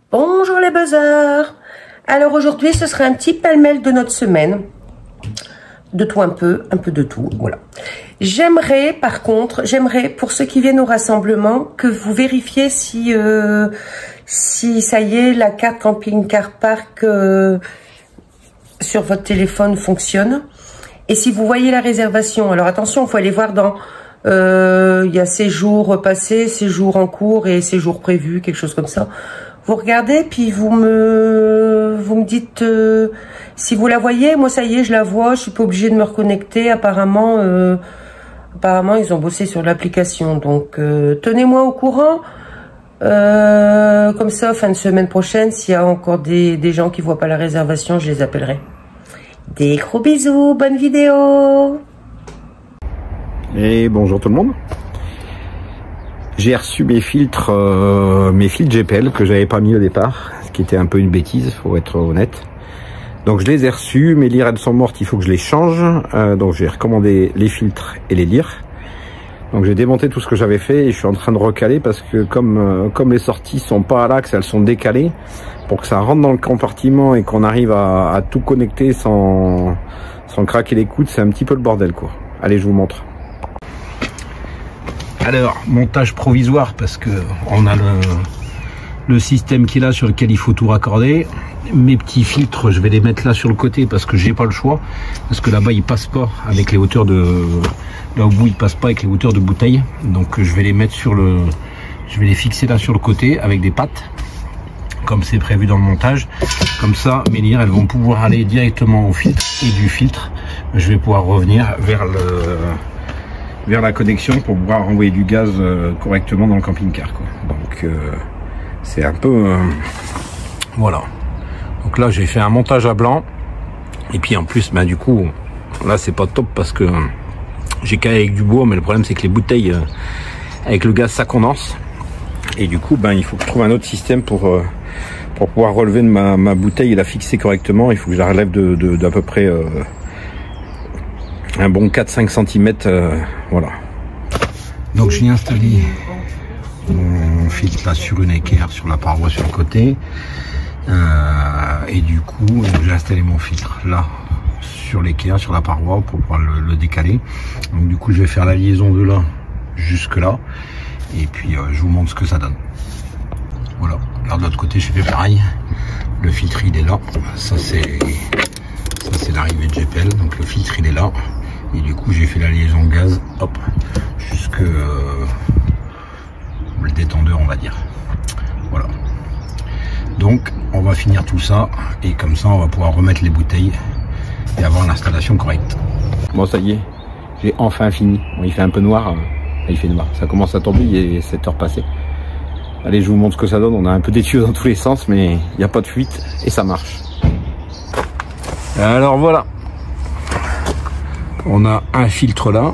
Bonjour les buzzers. Alors aujourd'hui ce sera un petit pêle-mêle de notre semaine. De tout un peu de tout, voilà. J'aimerais par contre, pour ceux qui viennent au rassemblement, que vous vérifiez si ça y est, la carte camping-car park sur votre téléphone fonctionne. Et si vous voyez la réservation, alors attention, il faut aller voir dans... il y a séjour passé, séjour en cours et séjour prévu, quelque chose comme ça. Vous regardez, puis vous me dites si vous la voyez. Moi, ça y est, je la vois. Je suis pas obligée de me reconnecter. Apparemment, ils ont bossé sur l'application. Donc, tenez-moi au courant. Comme ça, fin de semaine prochaine, s'il y a encore des gens qui voient pas la réservation, je les appellerai. Des gros bisous. Bonne vidéo. Et bonjour tout le monde. J'ai reçu mes filtres GPL que j'avais pas mis au départ, ce qui était un peu une bêtise, faut être honnête. Donc je les ai reçus, mes lyres elles sont mortes, il faut que je les change. Donc j'ai recommandé les filtres et les lyres. Donc j'ai démonté tout ce que j'avais fait et je suis en train de recaler parce que comme les sorties sont pas à l'axe, elles sont décalées, pour que ça rentre dans le compartiment et qu'on arrive à tout connecter sans craquer les coudes, c'est un petit peu le bordel quoi. Allez, je vous montre. Alors, montage provisoire parce que on a le système qui est là sur lequel il faut tout raccorder. Mes petits filtres, je vais les mettre là sur le côté parce que j'ai pas le choix. Parce que là-bas, ils passent pas avec les hauteurs de... Là au bout, ils passent pas avec les hauteurs de bouteille. Donc, je vais les mettre sur le... Je vais les fixer là sur le côté avec des pattes. Comme c'est prévu dans le montage. Comme ça, mes lyres, elles vont pouvoir aller directement au filtre. Et du filtre, je vais pouvoir revenir vers la connexion pour pouvoir envoyer du gaz correctement dans le camping-car quoi. Donc c'est un peu voilà. Donc là j'ai fait un montage à blanc et puis en plus du coup là c'est pas top parce que j'ai calé avec du bois, mais le problème c'est que les bouteilles avec le gaz ça condense et du coup il faut que je trouve un autre système pour pouvoir relever ma bouteille et la fixer correctement. Il faut que je la relève d'à peu près un bon 4-5 cm, voilà. Donc j'ai installé mon filtre là sur une équerre, sur la paroi sur le côté. Et du coup, j'ai installé mon filtre là sur l'équerre, sur la paroi pour pouvoir le décaler. Donc du coup, je vais faire la liaison de là jusque là. Et puis je vous montre ce que ça donne. Voilà. Alors de l'autre côté, je fais pareil. Le filtre il est là. Ça c'est l'arrivée de GPL. Donc le filtre il est là. Et du coup j'ai fait la liaison gaz, hop, jusque le détendeur on va dire. Voilà. Donc on va finir tout ça et comme ça on va pouvoir remettre les bouteilles et avoir l'installation correcte. Bon ça y est, j'ai enfin fini. Bon, il fait un peu noir, il fait noir. Ça commence à tomber, il est 7 heures passées. Allez, je vous montre ce que ça donne. On a un peu des tuyaux dans tous les sens mais il n'y a pas de fuite et ça marche. Alors voilà. On a un filtre là,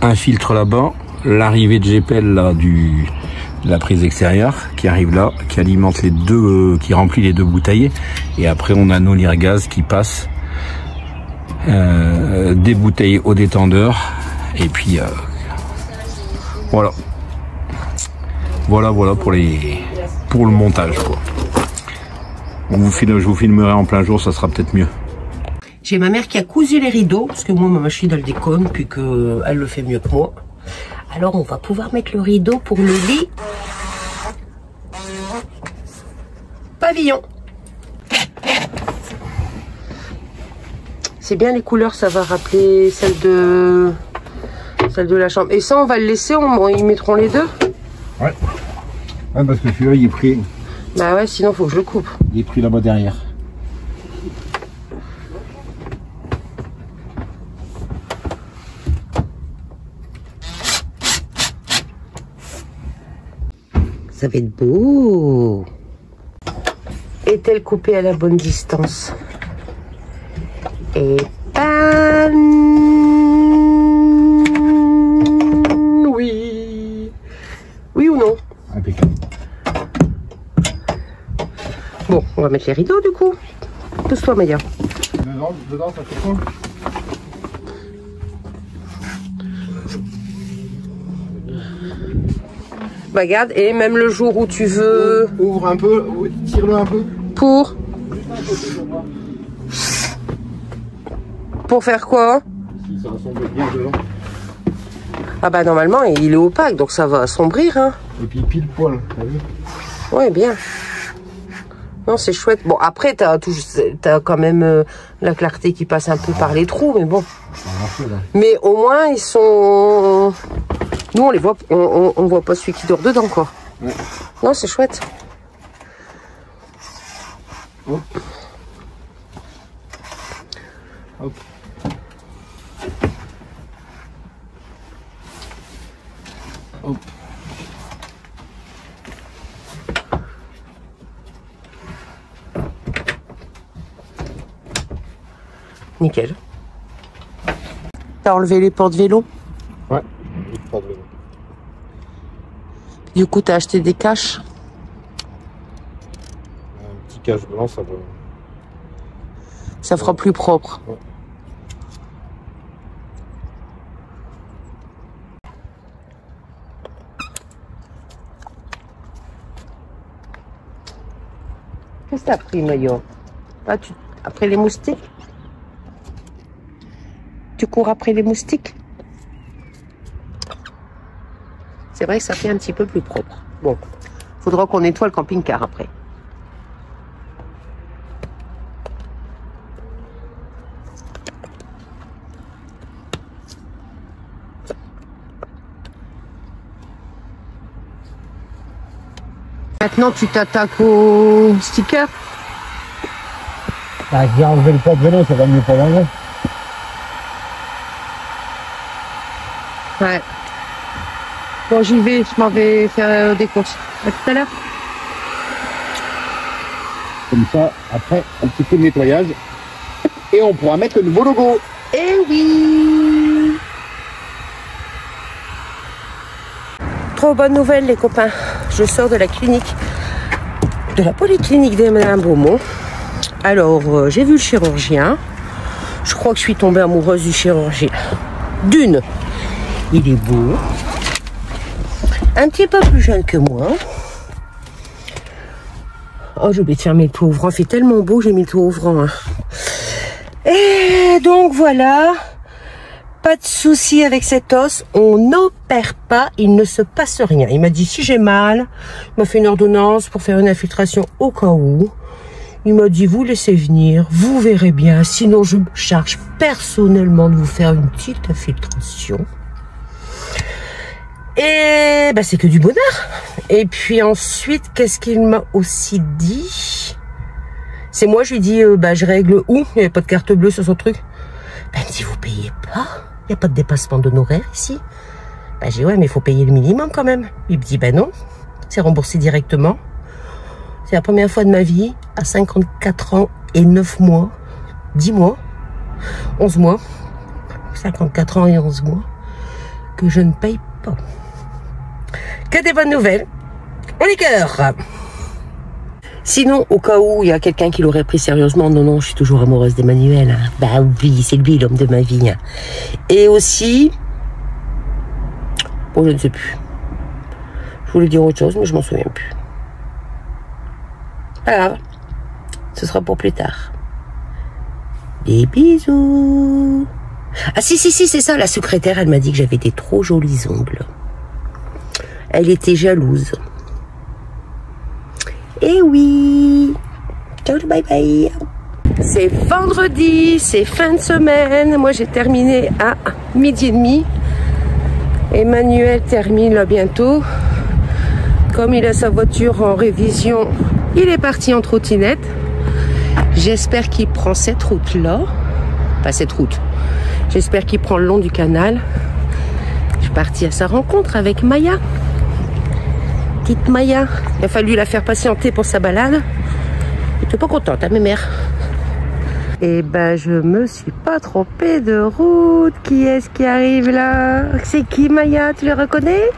un filtre là-bas, l'arrivée de GPL là de la prise extérieure qui arrive là, qui alimente les deux, qui remplit les deux bouteilles. Et après on a nos lyres gaz qui passent des bouteilles au détendeur. Et puis voilà. Voilà pour le montage quoi. Je vous filmerai en plein jour, ça sera peut-être mieux. J'ai ma mère qui a cousu les rideaux, parce que moi, ma machine, elle déconne, puis qu'elle le fait mieux que moi. Alors, on va pouvoir mettre le rideau pour le lit. Pavillon. C'est bien les couleurs, ça va rappeler celle de la chambre. Et ça, on va le laisser, ils mettront les deux. Ouais. Ouais, parce que celui-là, il est pris. Bah ouais, sinon, faut que je le coupe. Il est pris là-bas derrière. Ça va être beau. Est-elle coupée à la bonne distance? Et bam! Oui. Oui ou non? Impeccable. Bon, on va mettre les rideaux du coup. Pousse-toi, Maya. Dedans, ça fait quoi? Bah regarde, et même le jour où tu veux... Ouvre un peu, tire-le un peu. Pour faire quoi? Si ça ressemble bien dedans. Ah bah normalement il est opaque, donc ça va assombrir, hein. Et puis pile poil, t'as vu? Ouais, bien. Non, c'est chouette. Bon, après, t'as quand même la clarté qui passe un peu par les trous, mais bon. Mais au moins, ils sont... Nous, on les voit, on voit pas celui qui dort dedans, quoi. Ouais. Non, c'est chouette. Hop. Hop. Hop. Nickel. T'as enlevé les portes vélo? Ouais, les portes vélo. Du coup, t'as acheté des caches? Un petit cache blanc, ça va. Ça fera plus propre. Ouais. Qu'est-ce que t'as pris, Maillot? Ah, après les moustiques? Tu cours après les moustiques? C'est vrai que ça fait un petit peu plus propre. Bon, faudra qu'on nettoie le camping-car après. Maintenant, tu t'attaques au sticker. Bah, j'ai enlevé le porte-vélo, ça va mieux pour l'enlever. Ouais. Bon, j'y vais, je m'en vais faire des courses. À tout à l'heure. Comme ça, après, un petit peu de nettoyage. Et on pourra mettre le nouveau logo. Eh oui! Trop bonne nouvelle, les copains. Je sors de la clinique, de la polyclinique de Madame Beaumont. Alors, j'ai vu le chirurgien. Je crois que je suis tombée amoureuse du chirurgien. D'une, il est beau. Un petit peu plus jeune que moi. Oh, j'ai oublié de fermer le toit ouvrant. Il fait tellement beau, j'ai mis le toit ouvrant. Hein. Et donc, voilà. Pas de souci avec cet os. On n'opère pas. Il ne se passe rien. Il m'a dit, si j'ai mal, il m'a fait une ordonnance pour faire une infiltration au cas où. Il m'a dit, vous laissez venir. Vous verrez bien. Sinon, je me charge personnellement de vous faire une petite infiltration. Et bah, c'est que du bonheur. Et puis ensuite, qu'est-ce qu'il m'a aussi dit? C'est moi, je lui dis, bah, je règle où? Il n'y avait pas de carte bleue sur son truc. Bah, il me dit, vous payez pas? Il n'y a pas de dépassement d'honoraires ici. Bah, j'ai dit, ouais, mais il faut payer le minimum quand même. Il me dit, bah non, c'est remboursé directement. C'est la première fois de ma vie, à 54 ans et 9 mois, 10 mois, 11 mois, 54 ans et 11 mois, que je ne paye pas. Que des bonnes nouvelles. On est cœur. Sinon, au cas où il y a quelqu'un qui l'aurait pris sérieusement, non, non, je suis toujours amoureuse d'Emmanuel. Hein. Bah oui, c'est lui l'homme de ma vie. Hein. Et aussi, bon, je ne sais plus. Je voulais dire autre chose, mais je m'en souviens plus. Pas grave. Ce sera pour plus tard. Des bisous. Ah si, c'est ça, la secrétaire, elle m'a dit que j'avais des trop jolis ongles. Elle était jalouse. Eh oui. Ciao, bye bye. C'est vendredi, c'est fin de semaine. Moi, j'ai terminé à 12h30. Emmanuel termine là bientôt. Comme il a sa voiture en révision, il est parti en trottinette. J'espère qu'il prend cette route-là. Pas cette route. J'espère qu'il prend le long du canal. Je suis partie à sa rencontre avec Maya. Petite Maya. Il a fallu la faire patienter pour sa balade. J'étais pas contente, hein, mes mères. Et ben, je me suis pas trompée de route. Qui est-ce qui arrive là? C'est qui, Maya? Tu le reconnais?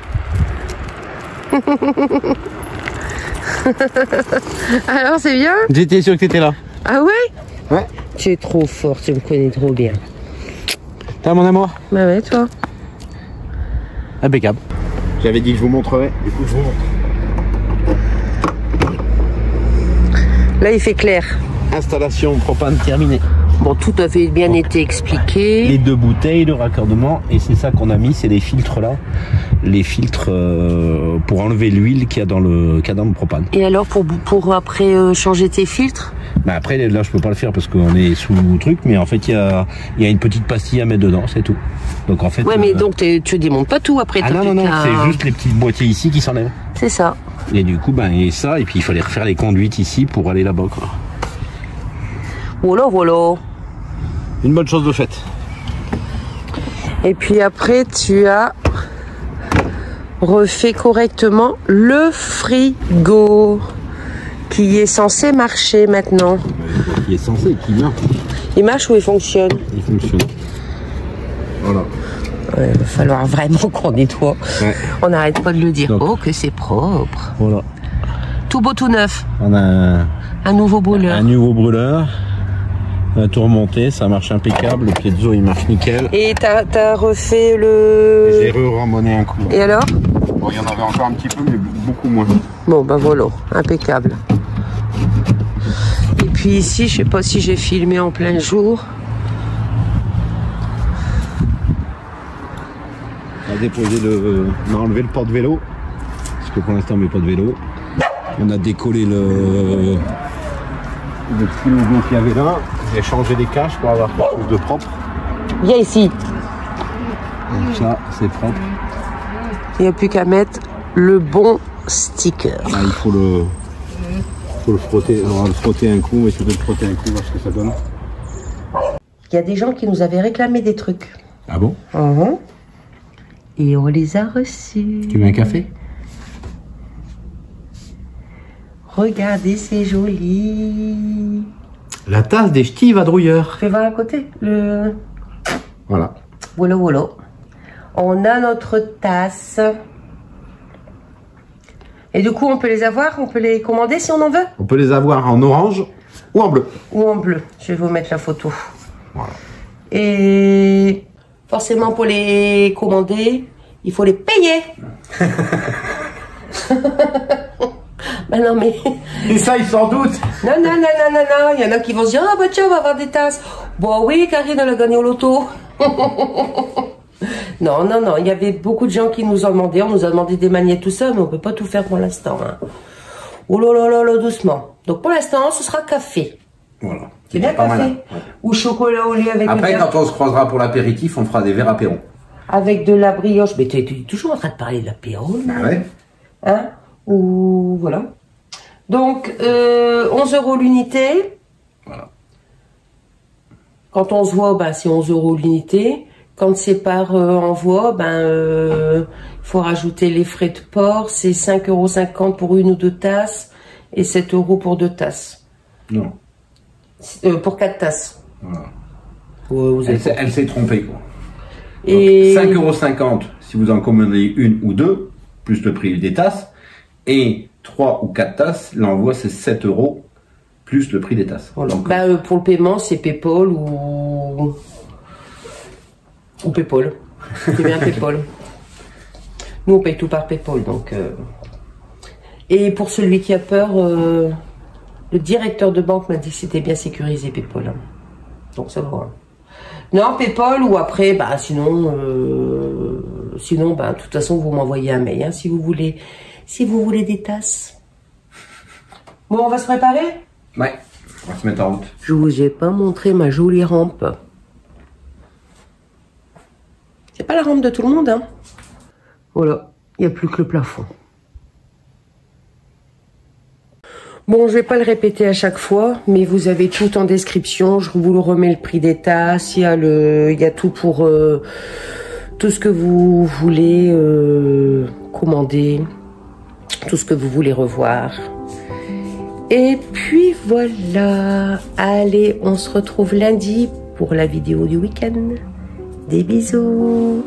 Alors, c'est bien? J'étais sûr que t'étais là. Ah ouais? Ouais. Tu es trop fort, tu me connais trop bien. T'as mon amour? Bah ouais, toi. Impeccable. J'avais dit que je vous montrerai, du coup je vous montre. Là, il fait clair. Installation propane terminée. Bon, tout avait bien été expliqué. Les 2 bouteilles, le raccordement, et c'est ça qu'on a mis, c'est les filtres là. Les filtres pour enlever l'huile qu'il y a dans le propane. Et alors, pour après changer tes filtres? Bah après, là, je peux pas le faire parce qu'on est sous le truc, mais en fait, il y a une petite pastille à mettre dedans, c'est tout. Donc en fait. Ouais, mais donc tu démontes pas tout après. Ah non, c'est juste les petits boîtiers ici qui s'enlèvent. C'est ça. Et du coup, ben, et ça, et puis il fallait refaire les conduites ici pour aller là-bas, quoi. Voilà. Une bonne chose de faite. Et puis après, tu as refait correctement le frigo qui est censé marcher maintenant. Qui est censé, qui marche. Il marche ou il fonctionne? Il fonctionne. Voilà. Ouais, il va falloir vraiment qu'on nettoie. Ouais. On n'arrête pas de le dire. Donc, oh, que c'est propre. Voilà. Tout beau, tout neuf. On a un nouveau brûleur. Un nouveau brûleur. On a tout remonté, ça marche impeccable. Le piezo, il marche nickel. Et t'as refait le... J'ai re-ramonné un coup. Et alors? Bon, il y en avait encore un petit peu, mais beaucoup moins. Bon, ben voilà, impeccable. Et puis ici, je sais pas si j'ai filmé en plein jour. On a déposé on a enlevé le porte-vélo, parce que pour l'instant on met pas de vélo. On a décollé le petit logo qu'il y avait là. J'ai changé les caches pour avoir quelque chose de propre. Viens ici. Donc ça, c'est propre. Il n'y a plus qu'à mettre le bon sticker. Là, il faut le frotter. On va le frotter un coup, mais tu peux le frotter un coup, voir ce que ça donne. Il y a des gens qui nous avaient réclamé des trucs. Ah bon? Et on les a reçus. Tu veux un café? Regardez, c'est joli. La tasse des ch'tis vadrouilleurs. Fais voir à côté. Voilà. Voilà. On a notre tasse. Et du coup, on peut les avoir, on peut les commander si on en veut. On peut les avoir en orange ou en bleu. Ou en bleu. Je vais vous mettre la photo. Voilà. Et forcément, pour les commander, il faut les payer. Ben non, mais... Et ça, ils s'en doutent. Non. Il y en a qui vont se dire, ah bah tiens, on va avoir des tasses. Bon, oui, Karine, elle a gagné au loto. Non. Il y avait beaucoup de gens qui nous ont demandé. On nous a demandé des magnettes, tout ça, mais on peut pas tout faire pour l'instant. Hein. Oh là, doucement. Donc pour l'instant, ce sera café. Voilà. C'est bien café. Ouais. Ou chocolat au lait avec... Après, quand on se croisera pour l'apéritif, on fera des verres apéro. Avec de la brioche. Mais tu es toujours en train de parler de l'apéro. Ah ouais. Hein? Ou voilà. Donc, 11 € l'unité. Voilà. Quand on se voit, ben, c'est 11 € l'unité. Quand c'est par envoi, il faut rajouter les frais de port. C'est 5,50 € pour 1 ou 2 tasses et 7 € pour 2 tasses. Non. Pour 4 tasses. Voilà. Ouais, elle s'est trompée, quoi. Et 5,50 € si vous en commandez 1 ou 2, plus le prix des tasses. Et 3 ou 4 tasses, l'envoi c'est 7 € plus le prix des tasses. Voilà. Donc, pour le paiement, c'est PayPal ou PayPal. C'est bien PayPal. Nous, on paye tout par PayPal. Donc, Et pour celui qui a peur, le directeur de banque m'a dit que c'était bien sécurisé PayPal. Donc ça va. Non, PayPal ou après, sinon, de toute façon, vous m'envoyez un mail si vous voulez des tasses. Bon, on va se préparer? Ouais, on va se mettre en route. Je vous ai pas montré ma jolie rampe. C'est pas la rampe de tout le monde, hein. Voilà, il n'y a plus que le plafond. Bon, je vais pas le répéter à chaque fois, mais vous avez tout en description. Je vous remets le prix des tasses. Il y a tout pour tout ce que vous voulez commander, tout ce que vous voulez revoir. Et puis voilà. Allez, on se retrouve lundi pour la vidéo du week-end. Des bisous.